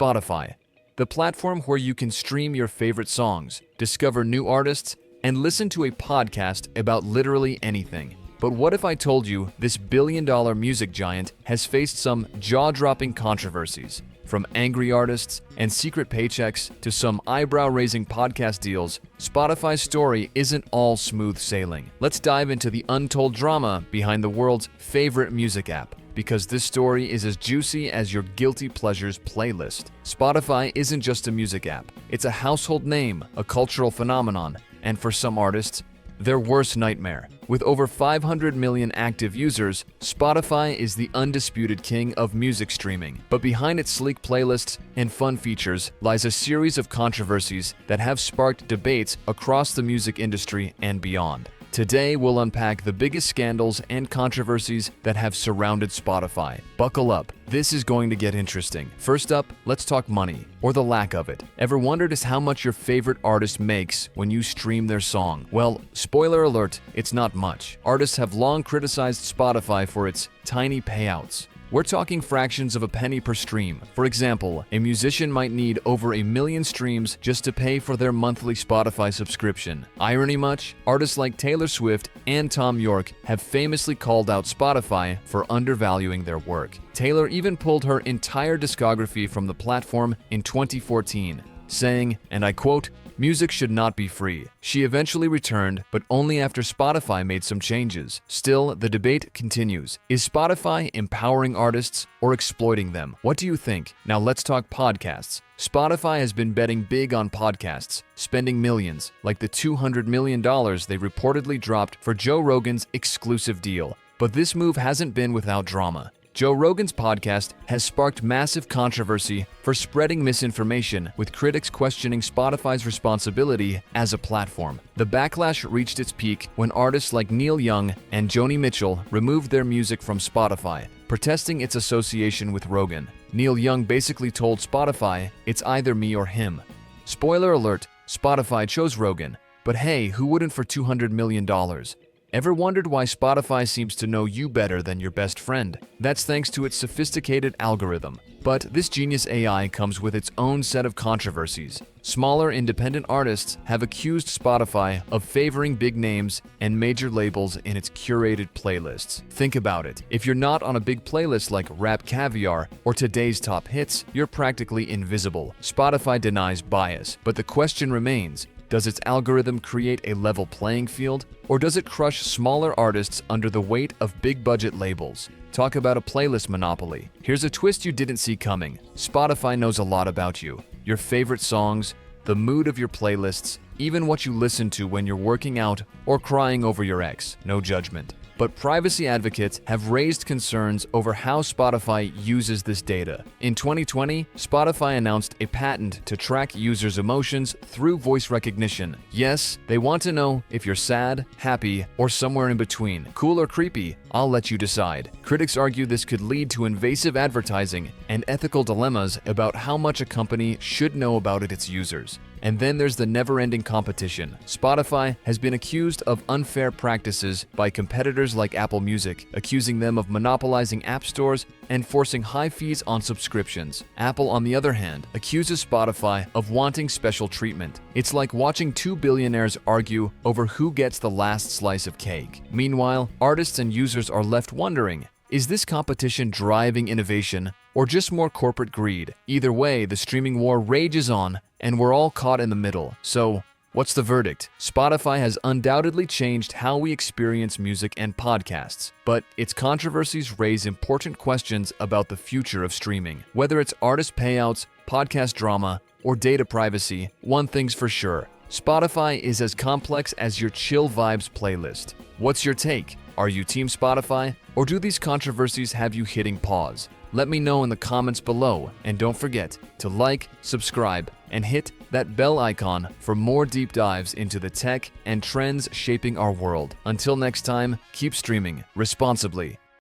Spotify, the platform where you can stream your favorite songs, discover new artists, and listen to a podcast about literally anything. But what if I told you this billion-dollar music giant has faced some jaw-dropping controversies? From angry artists and secret paychecks to some eyebrow-raising podcast deals, Spotify's story isn't all smooth sailing. Let's dive into the untold drama behind the world's favorite music app, because this story is as juicy as your guilty pleasures playlist. Spotify isn't just a music app. It's a household name, a cultural phenomenon, and for some artists, their worst nightmare. With over 500 million active users, Spotify is the undisputed king of music streaming. But behind its sleek playlists and fun features lies a series of controversies that have sparked debates across the music industry and beyond. Today, we'll unpack the biggest scandals and controversies that have surrounded Spotify. Buckle up, this is going to get interesting. First up, let's talk money, or the lack of it. Ever wondered just how much your favorite artist makes when you stream their song? Well, spoiler alert, it's not much. Artists have long criticized Spotify for its tiny payouts. We're talking fractions of a penny per stream. For example, a musician might need over 1 million streams just to pay for their monthly Spotify subscription. Irony much? Artists like Taylor Swift and Thom Yorke have famously called out Spotify for undervaluing their work. Taylor even pulled her entire discography from the platform in 2014, saying, and I quote, "Music should not be free." She eventually returned, but only after Spotify made some changes. Still, the debate continues. Is Spotify empowering artists or exploiting them? What do you think? Now let's talk podcasts. Spotify has been betting big on podcasts, spending millions, like the $200 million they reportedly dropped for Joe Rogan's exclusive deal. But this move hasn't been without drama. Joe Rogan's podcast has sparked massive controversy for spreading misinformation, with critics questioning Spotify's responsibility as a platform. The backlash reached its peak when artists like Neil Young and Joni Mitchell removed their music from Spotify, protesting its association with Rogan. Neil Young basically told Spotify, "It's either me or him." Spoiler alert, Spotify chose Rogan. But hey, who wouldn't for $200 million? Ever wondered why Spotify seems to know you better than your best friend? That's thanks to its sophisticated algorithm. But this genius AI comes with its own set of controversies. Smaller independent artists have accused Spotify of favoring big names and major labels in its curated playlists. Think about it. If you're not on a big playlist like Rap Caviar or Today's Top Hits, you're practically invisible. Spotify denies bias, but the question remains, does its algorithm create a level playing field, or does it crush smaller artists under the weight of big-budget labels? Talk about a playlist monopoly. Here's a twist you didn't see coming. Spotify knows a lot about you, your favorite songs, the mood of your playlists, even what you listen to when you're working out or crying over your ex. No judgment. But privacy advocates have raised concerns over how Spotify uses this data. In 2020, Spotify announced a patent to track users' emotions through voice recognition. Yes, they want to know if you're sad, happy, or somewhere in between. Cool or creepy? I'll let you decide. Critics argue this could lead to invasive advertising and ethical dilemmas about how much a company should know about its users. And then there's the never-ending competition. Spotify has been accused of unfair practices by competitors like Apple Music, accusing them of monopolizing app stores and forcing high fees on subscriptions. Apple, on the other hand, accuses Spotify of wanting special treatment. It's like watching two billionaires argue over who gets the last slice of cake. Meanwhile, artists and users are left wondering, is this competition driving innovation or just more corporate greed? Either way, the streaming war rages on, and we're all caught in the middle. So, what's the verdict? Spotify has undoubtedly changed how we experience music and podcasts, but its controversies raise important questions about the future of streaming. Whether it's artist payouts, podcast drama, or data privacy, one thing's for sure: Spotify is as complex as your chill vibes playlist. What's your take? Are you Team Spotify, or do these controversies have you hitting pause? Let me know in the comments below, and don't forget to like, subscribe, and hit that bell icon for more deep dives into the tech and trends shaping our world. Until next time, keep streaming responsibly.